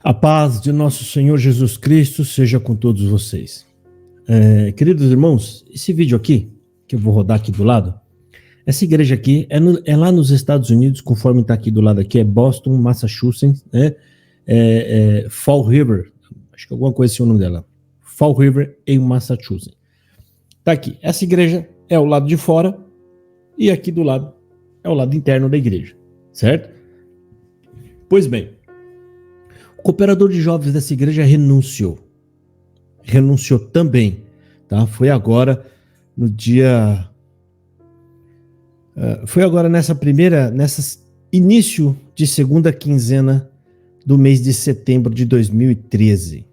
A paz de nosso Senhor Jesus Cristo seja com todos vocês. Queridos irmãos, esse vídeo aqui, que eu vou rodar aqui do lado, essa igreja aqui é lá nos Estados Unidos, conforme está aqui do lado aqui, é Boston, Massachusetts, né? Fall River, acho que alguma coisa assim é o nome dela. Fall River em Massachusetts. Tá aqui, essa igreja é o lado de fora e aqui do lado é o lado interno da igreja, certo? Pois bem, o cooperador de jovens dessa igreja renunciou também, tá? Foi agora no dia... foi agora nessa início de segunda quinzena do mês de setembro de 2013.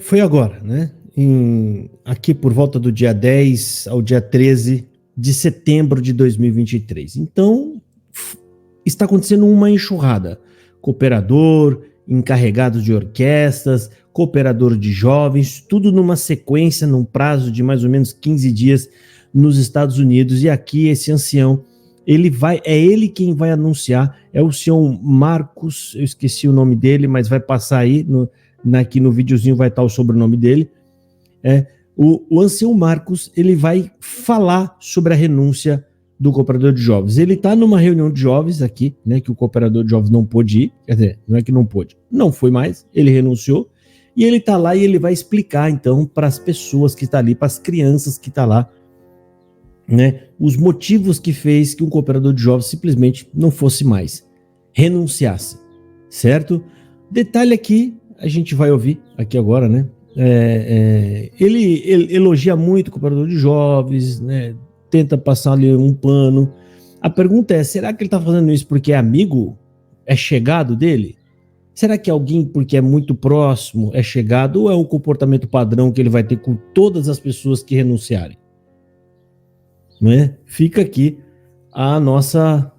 Foi agora, né? Aqui por volta do dia 10 ao dia 13 de setembro de 2023. Então, está acontecendo uma enxurrada. Cooperador, encarregado de orquestras, cooperador de jovens, tudo numa sequência, num prazo de mais ou menos 15 dias nos Estados Unidos. E aqui esse ancião, é ele quem vai anunciar, é o senhor Marcos, eu esqueci o nome dele, mas vai passar aí aqui no videozinho vai estar o sobrenome dele. O ancião Marcos, ele vai falar sobre a renúncia do cooperador de jovens. Ele está numa reunião de jovens aqui, né, que o cooperador de jovens não pôde ir, quer dizer, não é que não pôde, não foi mais, ele renunciou, e ele está lá e ele vai explicar então para as pessoas que estão ali, para as crianças que estão lá, né, os motivos que fez que um cooperador de jovens simplesmente não fosse mais, renunciasse, certo? Detalhe aqui, a gente vai ouvir aqui agora, né? Ele elogia muito o cooperador de jovens, né? Tenta passar ali um pano. A pergunta é, será que ele está fazendo isso porque é amigo? É chegado dele? Será que alguém porque é muito próximo é chegado ou é um comportamento padrão que ele vai ter com todas as pessoas que renunciarem? Né? Fica aqui a nossa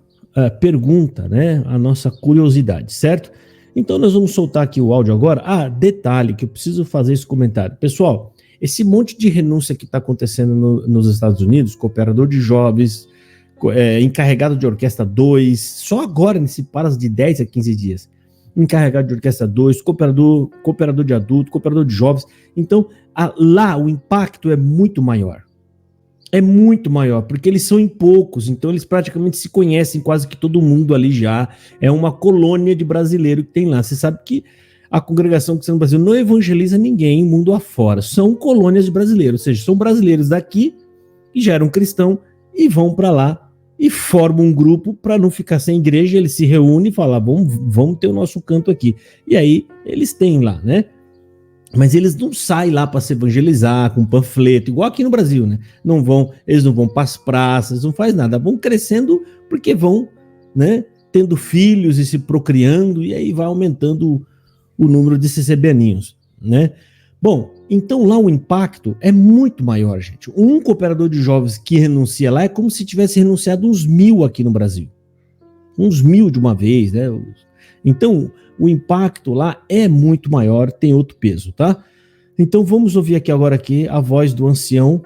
pergunta, né? A nossa curiosidade, certo? Então nós vamos soltar aqui o áudio agora. Detalhe que eu preciso fazer esse comentário. Pessoal, esse monte de renúncia que está acontecendo nos Estados Unidos, cooperador de jovens, encarregado de orquestra 2, só agora nesse prazo de 10 a 15 dias, encarregado de orquestra 2, cooperador de adulto, cooperador de jovens. Então lá o impacto é muito maior. É muito maior, porque eles são em poucos, então eles praticamente se conhecem quase que todo mundo ali já, é uma colônia de brasileiro que tem lá. Você sabe que a congregação cristã no Brasil não evangeliza ninguém mundo afora, são colônias de brasileiros, ou seja, são brasileiros daqui que já eram cristãos e vão para lá e formam um grupo para não ficar sem igreja, eles se reúnem e falam, vamos ter o nosso canto aqui, e aí eles têm lá, né? Mas eles não saem lá para se evangelizar com panfleto, igual aqui no Brasil, né? Eles não vão para as praças, não faz nada, vão crescendo porque vão, né, tendo filhos e se procriando, e aí vai aumentando o número de CCBaninhos, né? Bom, então lá o impacto é muito maior, gente. Um cooperador de jovens que renuncia lá é como se tivesse renunciado uns 1000 aqui no Brasil. Uns 1000 de uma vez, né? Então, o impacto lá é muito maior, tem outro peso, tá? Então, vamos ouvir agora a voz do ancião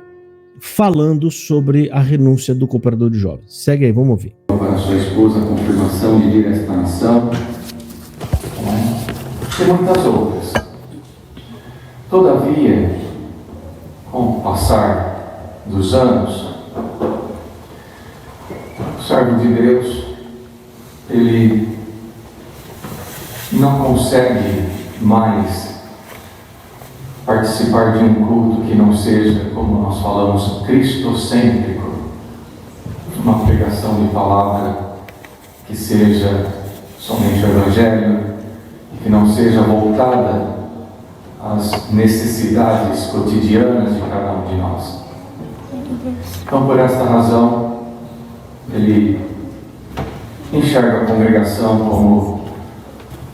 falando sobre a renúncia do cooperador de jovens. Segue aí, vamos ouvir. Para sua esposa, a confirmação de vir a esta nação, e muitas outras. Todavia, com o passar dos anos, o servo de Deus, ele não consegue mais participar de um culto que não seja, como nós falamos, cristocêntrico, uma pregação de palavra que seja somente o Evangelho, que não seja voltada às necessidades cotidianas de cada um de nós. Então, por esta razão, ele enxerga a congregação como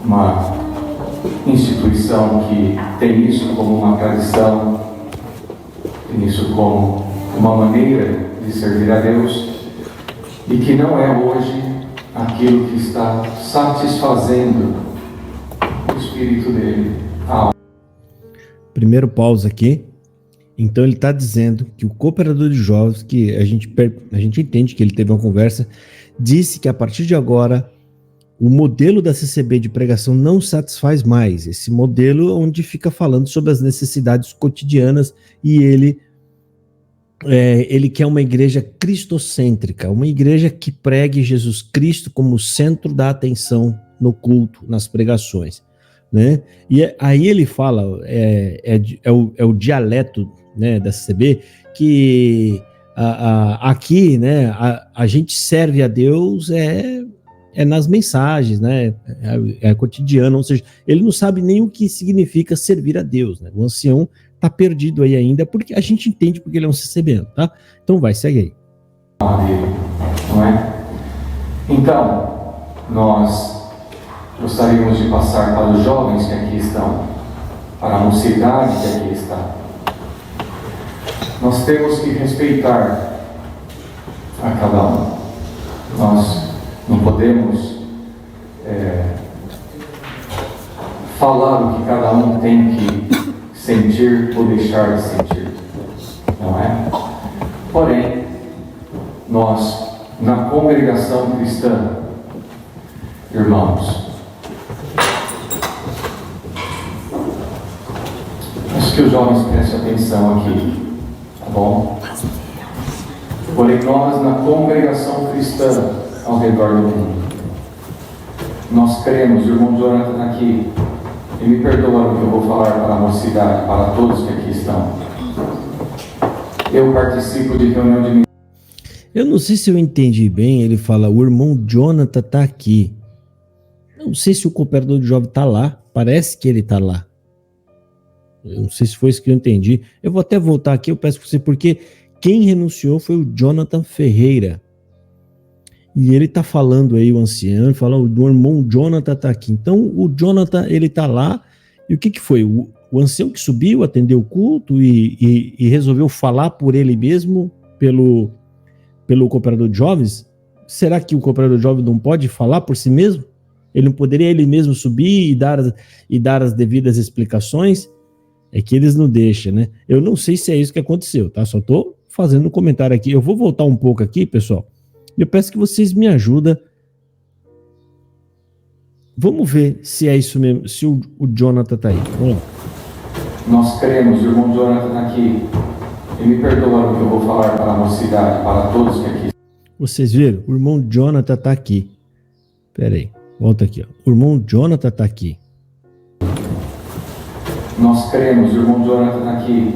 uma instituição que tem isso como uma tradição, tem isso como uma maneira de servir a Deus e que não é hoje aquilo que está satisfazendo o espírito dele, a alma. Primeiro pausa aqui. Então ele está dizendo que o cooperador de jovens, que a gente entende que ele teve uma conversa, disse que a partir de agora o modelo da CCB de pregação não satisfaz mais. Esse modelo onde fica falando sobre as necessidades cotidianas e ele quer uma igreja cristocêntrica, uma igreja que pregue Jesus Cristo como centro da atenção no culto, nas pregações, né? E aí ele fala, o dialeto, né, da CCB, que aqui, né, a gente serve a Deus nas mensagens, né, é cotidiano, ou seja, ele não sabe nem o que significa servir a Deus, né? O ancião tá perdido aí ainda, porque a gente entende porque ele é um CCB, tá? Então vai, segue aí. Não é? Então, nós gostaríamos de passar para os jovens que aqui estão, para a mocidade que aqui está. Nós temos que respeitar a cada um. Nós não podemos falar o que cada um tem que sentir ou deixar de sentir, não é? Porém, nós, na congregação cristã, irmãos, acho que os jovens prestem atenção aqui, tá bom? Porém, nós, na congregação cristã, ao redor do mundo, nós cremos, o irmão Jonathan aqui, e me perdoa o que eu vou falar para a mocidade, para todos que aqui estão. Eu participo de reunião de... Eu não sei se eu entendi bem, ele fala, o irmão Jonathan está aqui. Não sei se o cooperador de jovem está lá, parece que ele está lá. Eu não sei se foi isso que eu entendi. Eu vou até voltar aqui, eu peço para você, porque quem renunciou foi o Jonathan Ferreira. E ele tá falando aí, o ancião, fala, o irmão Jonathan tá aqui. Então, o Jonathan, ele tá lá, e o que foi? O ancião que subiu, atendeu o culto e resolveu falar por ele mesmo, pelo cooperador de jovens? Será que o cooperador de jovens não pode falar por si mesmo? Ele não poderia ele mesmo subir e dar as devidas explicações? É que eles não deixam, né? Eu não sei se é isso que aconteceu, tá? Só tô fazendo um comentário aqui. Eu vou voltar um pouco aqui, pessoal. Eu peço que vocês me ajudem. Vamos ver se é isso mesmo, se o Jonathan tá aí. Vamos lá. Nós cremos, o irmão Jonathan aqui. E me perdoa o que eu vou falar para a mocidade, para todos que aqui. Vocês viram? O irmão Jonathan tá aqui. Pera aí, volta aqui, ó. O irmão Jonathan tá aqui. Nós cremos, o irmão Jonathan aqui.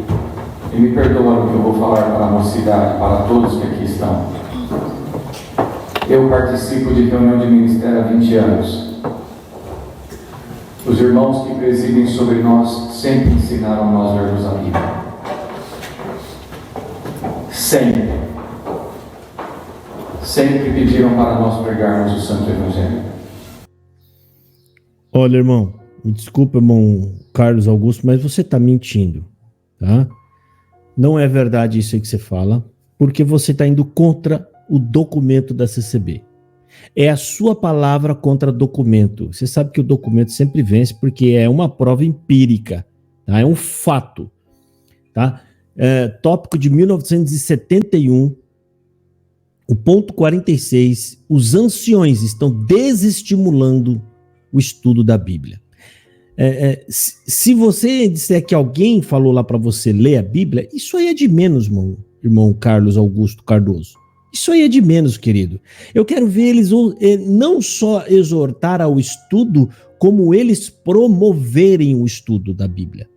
E me perdoa o que eu vou falar para a mocidade, para todos que aqui estão. Eu participo de reunião de ministério há 20 anos. Os irmãos que presidem sobre nós sempre ensinaram a nós lermos a Bíblia. Sempre. Sempre pediram para nós pregarmos o Santo Evangelho. Olha, irmão, me desculpa, irmão Carlos Augusto, mas você está mentindo, tá? Não é verdade isso aí que você fala, porque você está indo contra o documento da CCB. É a sua palavra contra documento. Você sabe que o documento sempre vence porque é uma prova empírica, tá? É um fato, tá? Tópico de 1971, o ponto 46, os anciões estão desestimulando o estudo da Bíblia. Se você disser que alguém falou lá para você ler a Bíblia, isso aí é de menos, irmão Carlos Augusto Cardoso. Isso aí é de menos, querido. Eu quero ver eles não só exortar ao estudo, como eles promoverem o estudo da Bíblia.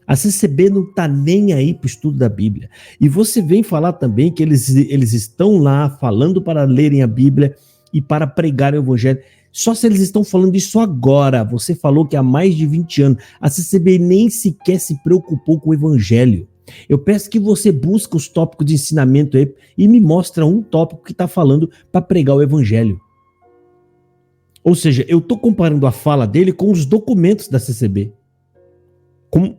A CCB não está nem aí para o estudo da Bíblia. E você vem falar também que eles estão lá falando para lerem a Bíblia e para pregar o Evangelho. Só se eles estão falando isso agora. Você falou que há mais de 20 anos. A CCB nem sequer se preocupou com o Evangelho. Eu peço que você busque os tópicos de ensinamento aí e me mostre um tópico que está falando para pregar o Evangelho. Ou seja, eu estou comparando a fala dele com os documentos da CCB.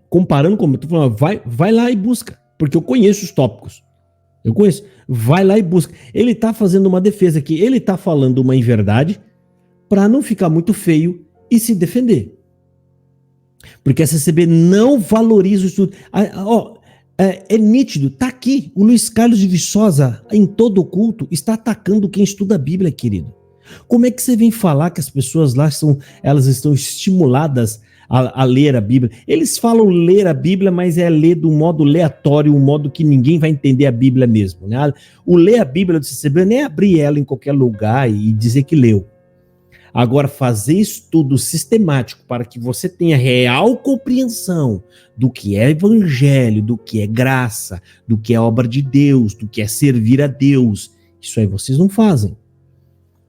Comparando como eu estou falando, vai lá e busca. porque eu conheço os tópicos. Eu conheço. Vai lá e busca. Ele está fazendo uma defesa aqui. Ele está falando uma inverdade para não ficar muito feio e se defender. Porque a CCB não valoriza o estudo. É nítido, está aqui. O Luiz Carlos de Viçosa, em todo o culto, está atacando quem estuda a Bíblia, querido. Como é que você vem falar que as pessoas lá elas estão estimuladas a ler a Bíblia? Eles falam ler a Bíblia, mas é ler de um modo aleatório, um modo que ninguém vai entender a Bíblia mesmo, né? O ler a Bíblia do CCB nem é abrir ela em qualquer lugar e dizer que leu. Agora, fazer estudo sistemático para que você tenha real compreensão do que é evangelho, do que é graça, do que é obra de Deus, do que é servir a Deus, isso aí vocês não fazem.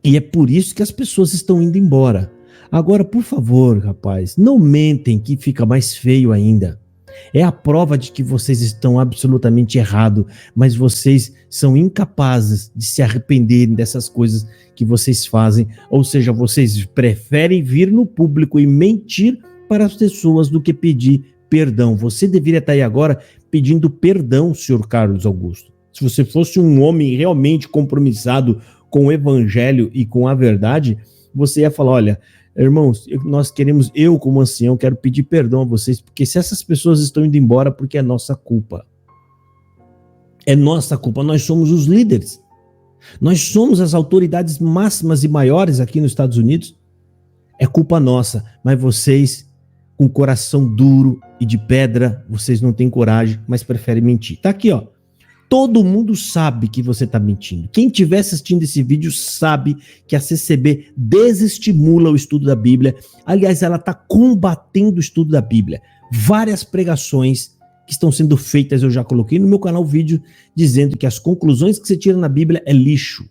E é por isso que as pessoas estão indo embora. Agora, por favor, rapaz, não mentem que fica mais feio ainda. É a prova de que vocês estão absolutamente errados, mas vocês são incapazes de se arrependerem dessas coisas que vocês fazem. Ou seja, vocês preferem vir no público e mentir para as pessoas do que pedir perdão. Você deveria estar aí agora pedindo perdão, senhor Carlos Augusto. Se você fosse um homem realmente compromissado com o evangelho e com a verdade, você ia falar, olha, irmãos, nós queremos, eu como ancião, quero pedir perdão a vocês, porque se essas pessoas estão indo embora, porque é nossa culpa. É nossa culpa, nós somos os líderes. Nós somos as autoridades máximas e maiores aqui nos Estados Unidos. É culpa nossa, mas vocês, com coração duro e de pedra, vocês não têm coragem, mas preferem mentir. Tá aqui, ó. Todo mundo sabe que você está mentindo. Quem estiver assistindo esse vídeo sabe que a CCB desestimula o estudo da Bíblia. Aliás, ela está combatendo o estudo da Bíblia. Várias pregações que estão sendo feitas, eu já coloquei no meu canal vídeo, dizendo que as conclusões que você tira na Bíblia é lixo,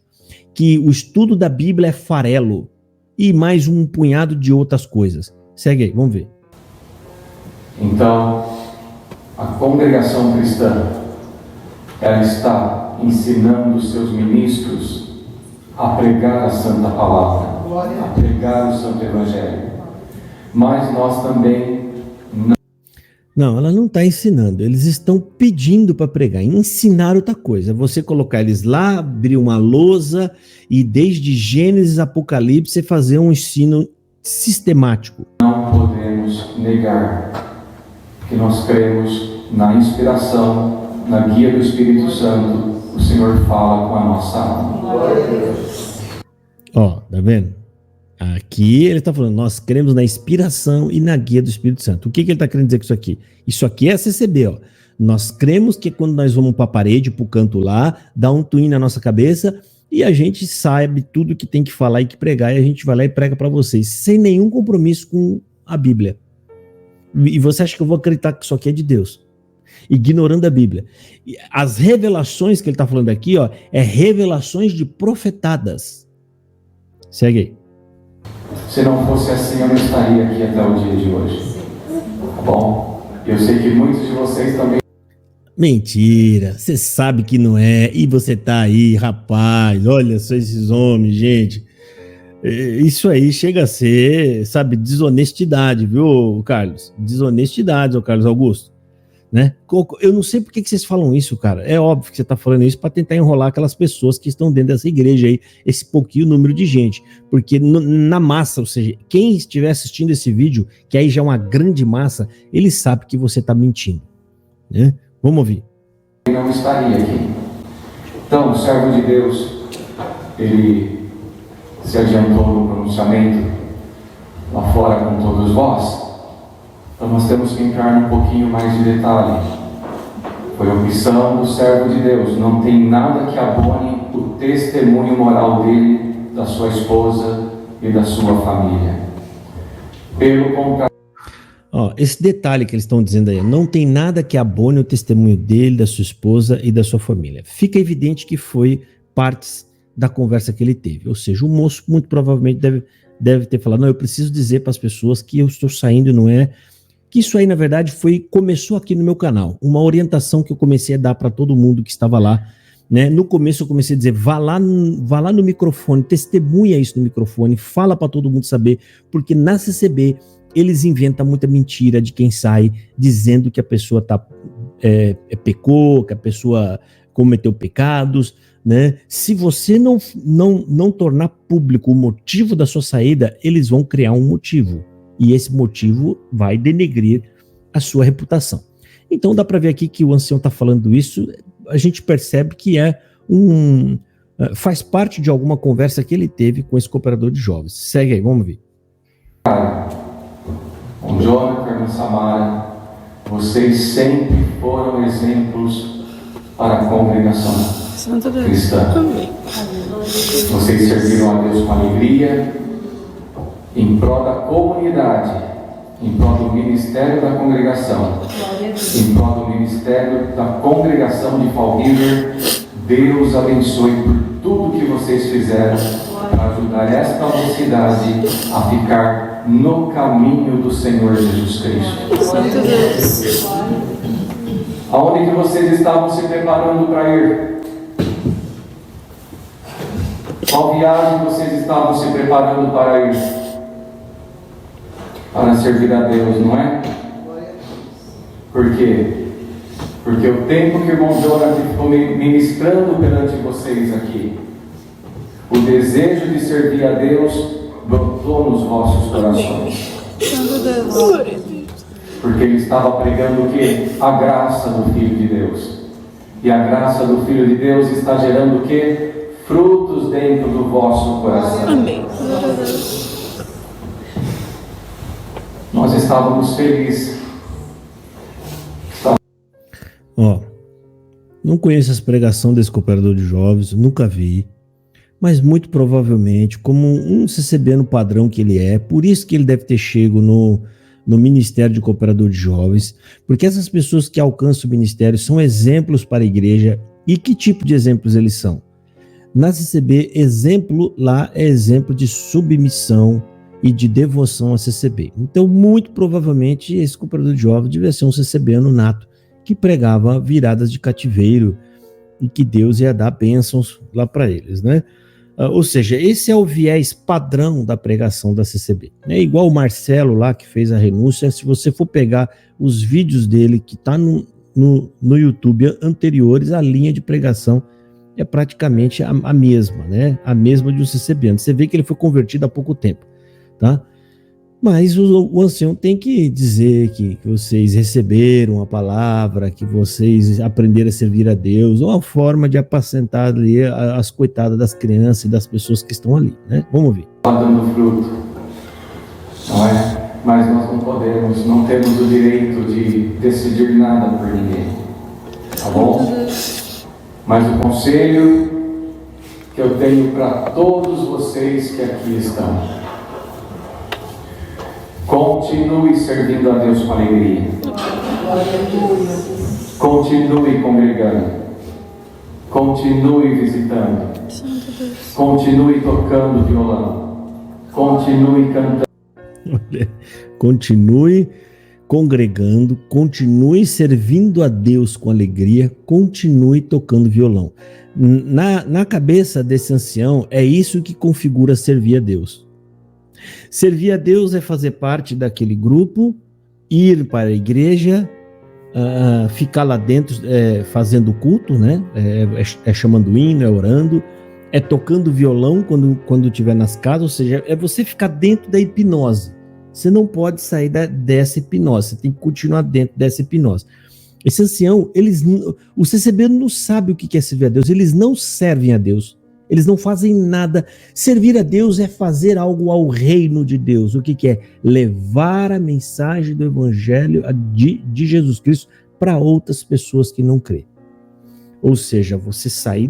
que o estudo da Bíblia é farelo e mais um punhado de outras coisas. Segue aí, vamos ver. Então, a congregação cristã, ela está ensinando os seus ministros a pregar a santa palavra, a pregar o santo evangelho. Mas nós também não, ela não está ensinando, eles estão pedindo para pregar. Ensinar outra coisa, você colocar eles lá, abrir uma lousa e desde Gênesis, Apocalipse, fazer um ensino sistemático. Não podemos negar que nós cremos na inspiração, na guia do Espírito Santo. O Senhor fala com a nossa alma. Ó, tá vendo? Aqui ele está falando, nós cremos na inspiração e na guia do Espírito Santo. O que ele está querendo dizer com isso aqui? Isso aqui é a CCB, ó. Nós cremos que quando nós vamos para a parede, para o canto lá, dá um twin na nossa cabeça e a gente sabe tudo que tem que falar e que pregar e a gente vai lá e prega para vocês, sem nenhum compromisso com a Bíblia. E você acha que eu vou acreditar que isso aqui é de Deus? Ignorando a Bíblia. As revelações que ele está falando aqui, ó, é revelações de profetadas. Segue aí. Se não fosse assim, eu não estaria aqui até o dia de hoje. Tá bom? Eu sei que muitos de vocês também... Mentira, você sabe que não é. E você tá aí, rapaz, olha só esses homens, gente. Isso aí chega a ser, sabe, desonestidade, viu, Carlos? Desonestidade, ô Carlos Augusto. Né? Eu não sei por que vocês falam isso, cara. É óbvio que você está falando isso para tentar enrolar aquelas pessoas que estão dentro dessa igreja aí, esse pouquinho número de gente. Porque na massa, ou seja, quem estiver assistindo esse vídeo, que aí já é uma grande massa, ele sabe que você está mentindo. Né? Vamos ouvir. Eu não estaria aqui. Então, o servo de Deus, ele se adiantou no pronunciamento lá fora com todos vós. Então nós temos que entrar num pouquinho mais de detalhe. Foi opção do servo de Deus. Não tem nada que abone o testemunho moral dele, da sua esposa e da sua família. Pelo contrário. Esse detalhe que eles estão dizendo aí, não tem nada que abone o testemunho dele, da sua esposa e da sua família. Fica evidente que foi partes da conversa que ele teve. Ou seja, o moço muito provavelmente deve ter falado, não, eu preciso dizer para as pessoas que eu estou saindo, não é... Que isso aí, na verdade, começou aqui no meu canal. Uma orientação que eu comecei a dar para todo mundo que estava lá. Né? No começo eu comecei a dizer, vá lá no microfone, testemunha isso no microfone, fala para todo mundo saber, porque na CCB eles inventam muita mentira de quem sai dizendo que a pessoa está pecou, que a pessoa cometeu pecados, né? Se você não tornar público o motivo da sua saída, eles vão criar um motivo. E esse motivo vai denegrir a sua reputação. Então dá para ver aqui que o ancião está falando isso, a gente percebe que faz parte de alguma conversa que ele teve com esse cooperador de jovens. Segue aí, vamos ver. Com Jonathan e Samara, vocês sempre foram exemplos para a congregação cristã. Vocês serviram a Deus com alegria, em prol da comunidade, em prol do ministério da congregação, em prol do ministério da congregação de Fall River. Deus abençoe por tudo que vocês fizeram para ajudar esta mocidade a ficar no caminho do Senhor Jesus Cristo. Santo Deus. Aonde que vocês estavam se preparando para ir? Qual viagem vocês estavam se preparando para ir? Para servir a Deus, não é? Por quê? Porque o tempo que o irmão Jonathan ficou ministrando perante vocês aqui, o desejo de servir a Deus brotou nos vossos corações. Porque ele estava pregando o quê? A graça do Filho de Deus. E a graça do Filho de Deus está gerando o quê? Frutos dentro do vosso coração. Amém. Nós estávamos felizes. Não conheço essa pregação desse cooperador de jovens, nunca vi, mas muito provavelmente, como um CCBano padrão que ele é, por isso que ele deve ter chego no Ministério de Cooperador de Jovens, porque essas pessoas que alcançam o ministério são exemplos para a igreja. E que tipo de exemplos eles são? Na CCB, exemplo lá é exemplo de submissão e de devoção à CCB. Então, muito provavelmente, esse cooperador de jovens devia ser um CCBano nato, que pregava viradas de cativeiro e que Deus ia dar bênçãos lá para eles, né? Ou seja, esse é o viés padrão da pregação da CCB. É igual o Marcelo lá que fez a renúncia. Se você for pegar os vídeos dele que está no YouTube anteriores, a linha de pregação é praticamente a mesma, né? A mesma de um CCB. Você vê que ele foi convertido há pouco tempo, tá? Mas o ancião tem que dizer que vocês receberam a palavra, que vocês aprenderam a servir a Deus, ou a forma de apacentar ali as coitadas das crianças e das pessoas que estão ali, né? Vamos ver. Está dando fruto, não é? Mas nós não temos o direito de decidir nada por ninguém, tá bom? Mas o conselho que eu tenho para todos vocês que aqui estão: continue servindo a Deus com alegria. Continue congregando. Continue visitando. Continue tocando violão. Continue cantando. Continue congregando, continue servindo a Deus com alegria, continue tocando violão. Na cabeça desse ancião, é isso que configura servir a Deus. Servir a Deus é fazer parte daquele grupo, ir para a igreja, ficar lá dentro fazendo culto, né? Chamando hino, é orando, é tocando violão quando estiver nas casas, ou seja, é você ficar dentro da hipnose. Você não pode sair dessa hipnose, você tem que continuar dentro dessa hipnose. Esse ancião, o CCB não sabe o que é servir a Deus, eles não servem a Deus. Eles não fazem nada. Servir a Deus é fazer algo ao reino de Deus. O que é? Levar a mensagem do Evangelho de Jesus Cristo para outras pessoas que não creem. Ou seja, você sair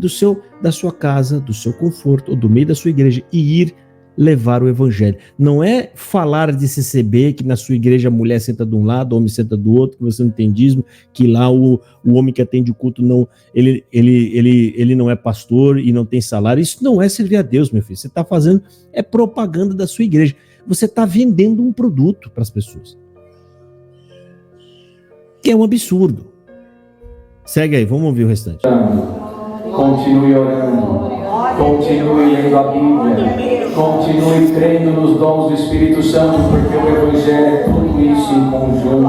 da sua casa, do seu conforto, ou do meio da sua igreja e ir levar o Evangelho. Não é falar de CCB, que na sua igreja a mulher senta de um lado, o homem senta do outro, que você não tem dízimo, que lá o homem que atende o culto ele não é pastor e não tem salário. Isso não é servir a Deus, meu filho. Você está fazendo propaganda da sua igreja. Você está vendendo um produto para as pessoas. Que é um absurdo. Segue aí, vamos ouvir o restante. Continue orando. Continue lendo a Bíblia. Continue crendo nos dons do Espírito Santo, porque o Evangelho é tudo isso em conjunto.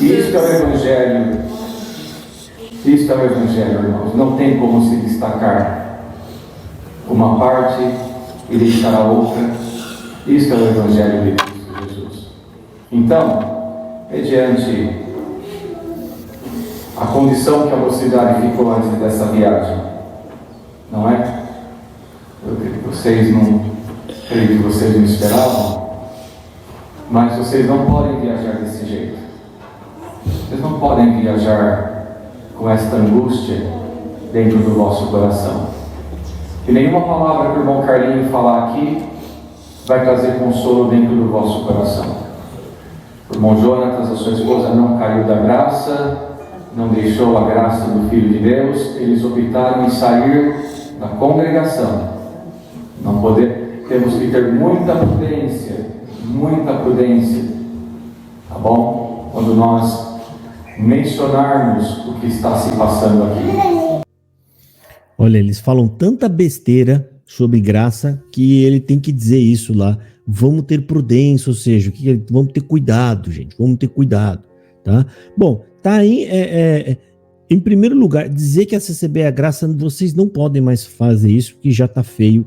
Isto é o Evangelho. Isto é o Evangelho, irmãos. Não tem como se destacar uma parte e deixar a outra. Isto é o Evangelho de Cristo Jesus. Então, mediante a condição que a mocidade ficou antes dessa viagem, não é? Eu creio que vocês não esperavam, mas vocês não podem viajar desse jeito. Vocês não podem viajar com esta angústia dentro do vosso coração. E nenhuma palavra que o irmão Carlinho falar aqui vai trazer consolo dentro do vosso coração. O irmão Jonatas, a sua esposa, não caiu da graça, não deixou a graça do Filho de Deus. Eles optaram em sair da congregação. Temos que ter muita prudência, tá bom? Quando nós mencionarmos o que está se passando aqui. Olha, eles falam tanta besteira sobre graça que ele tem que dizer isso lá. Vamos ter prudência, ou seja, vamos ter cuidado, gente. Vamos ter cuidado, tá? Bom, tá aí, em primeiro lugar, dizer que a CCB é a graça, vocês não podem mais fazer isso, porque já tá feio,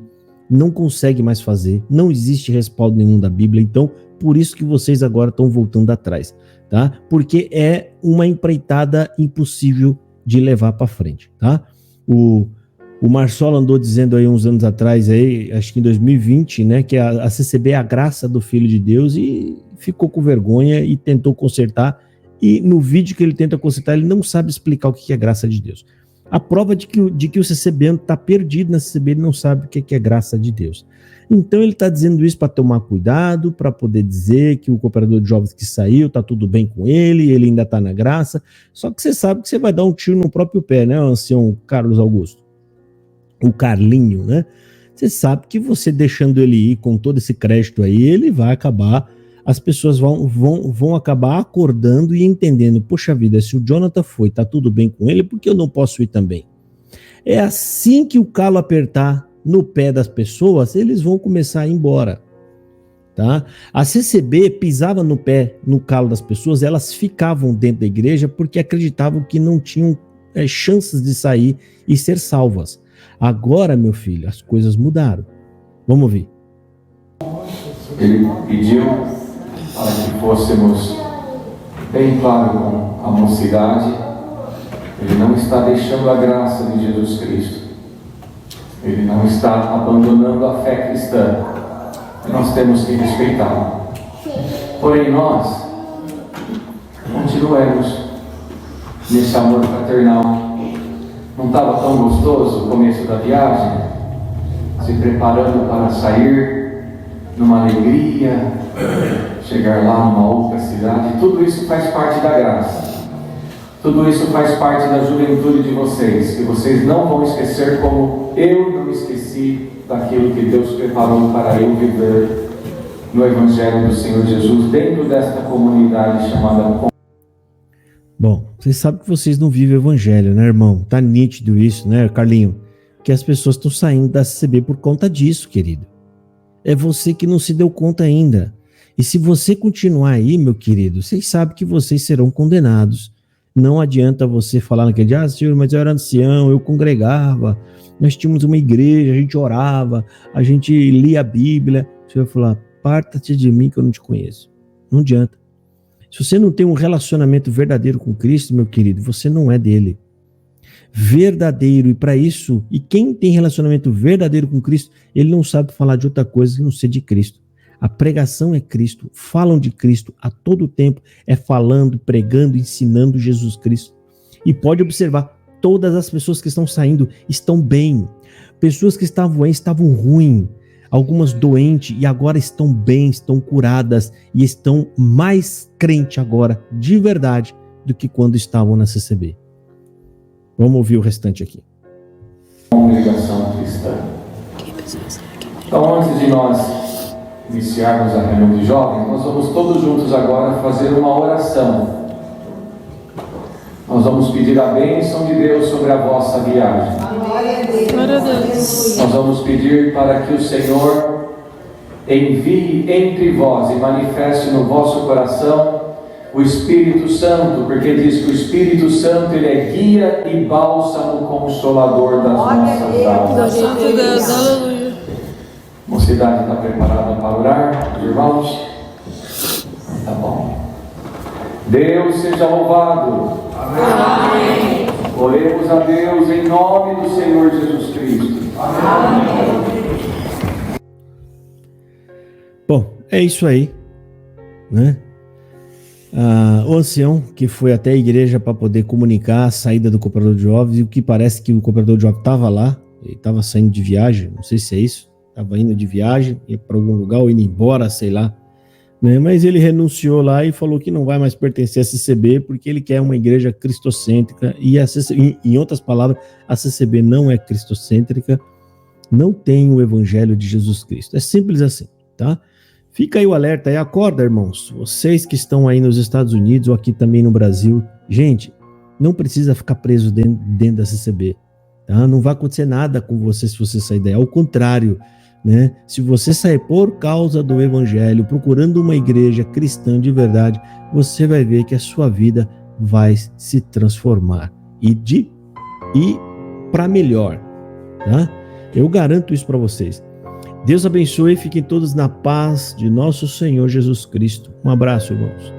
não consegue mais fazer, não existe respaldo nenhum da Bíblia, então, por isso que vocês agora estão voltando atrás, tá? Porque é uma empreitada impossível de levar para frente, tá? O Marcelo andou dizendo aí uns anos atrás, aí, acho que em 2020, né, que a CCB é a graça do Filho de Deus, e ficou com vergonha e tentou consertar. E no vídeo que ele tenta consertar, ele não sabe explicar o que é graça de Deus. A prova de que o CCBano está perdido na CCB, ele não sabe o que é graça de Deus. Então ele está dizendo isso para tomar cuidado, para poder dizer que o cooperador de jovens que saiu, está tudo bem com ele ainda está na graça. Só que você sabe que você vai dar um tiro no próprio pé, né, o ancião Carlos Augusto? O Carlinho, né? Você sabe que você deixando ele ir com todo esse crédito aí, ele vai acabar... As pessoas vão acabar acordando e entendendo, poxa vida, se o Jonathan foi, tá tudo bem com ele, por que eu não posso ir também? É assim que o calo apertar no pé das pessoas, eles vão começar a ir embora, tá? A CCB pisava no calo das pessoas, elas ficavam dentro da igreja porque acreditavam que não tinham chances de sair e ser salvas. Agora, meu filho, as coisas mudaram. Vamos ouvir. Ele pediu para que fôssemos bem claros com a mocidade. Ele não está deixando a graça de Jesus Cristo. Ele não está abandonando a fé cristã. Nós temos que respeitá-lo. Porém, nós continuemos nesse amor fraternal. Não estava tão gostoso o começo da viagem? Se preparando para sair numa alegria, chegar lá numa outra cidade. Tudo isso faz parte da graça. Tudo isso faz parte da juventude de vocês, que vocês não vão esquecer, como eu não esqueci daquilo que Deus preparou para eu viver no Evangelho do Senhor Jesus, dentro desta comunidade chamada... Bom, vocês sabem que vocês não vivem o Evangelho, né, irmão? Tá nítido isso, né, Carlinho? Que as pessoas estão saindo da CCB por conta disso, querido. É você que não se deu conta ainda. E se você continuar aí, meu querido, vocês sabem que vocês serão condenados. Não adianta você falar naquele dia, senhor, mas eu era ancião, eu congregava, nós tínhamos uma igreja, a gente orava, a gente lia a Bíblia. Você vai falar, aparta-te de mim que eu não te conheço. Não adianta. Se você não tem um relacionamento verdadeiro com Cristo, meu querido, você não é dele. Verdadeiro, e para isso, e quem tem relacionamento verdadeiro com Cristo, ele não sabe falar de outra coisa que não ser de Cristo. A pregação é Cristo, falam de Cristo a todo tempo, é falando, pregando, ensinando Jesus Cristo. E pode observar, todas as pessoas que estão saindo estão bem. Pessoas que estavam aí estavam ruins, algumas doentes e agora estão bem, estão curadas e estão mais crentes agora, de verdade, do que quando estavam na CCB. Vamos ouvir o restante aqui. Congregação cristã. Então, antes de nós iniciarmos a reunião de jovens, nós vamos todos juntos agora fazer uma oração. Nós vamos pedir a bênção de Deus sobre a vossa viagem. Glória a Deus. Nós vamos pedir para que o Senhor envie entre vós e manifeste no vosso coração o Espírito Santo, porque diz que o Espírito Santo ele é guia e bálsamo consolador das nossas almas. Glória a Deus, aleluia. A mocidade está preparada para orar, os irmãos? Tá bom. Deus seja louvado. Amém. Oremos a Deus em nome do Senhor Jesus Cristo. Amém. Bom, é isso aí, né? O ancião que foi até a igreja para poder comunicar a saída do cooperador de jovens, e o que parece que o cooperador de jovens estava lá, ele estava saindo de viagem, não sei se é isso, estava indo de viagem, ia para algum lugar ou indo embora, sei lá, né? Mas ele renunciou lá e falou que não vai mais pertencer à CCB porque ele quer uma igreja cristocêntrica, e em outras palavras, a CCB não é cristocêntrica, não tem o evangelho de Jesus Cristo, é simples assim, tá? Fica aí o alerta e acorda, irmãos. Vocês que estão aí nos Estados Unidos ou aqui também no Brasil, gente, não precisa ficar preso dentro da CCB, tá? Não vai acontecer nada com você se você sair daí. Ao contrário, né? Se você sair por causa do evangelho, procurando uma igreja cristã de verdade, você vai ver que a sua vida vai se transformar e para melhor, tá? Eu garanto isso para vocês. Deus abençoe e fiquem todos na paz de nosso Senhor Jesus Cristo. Um abraço, irmãos.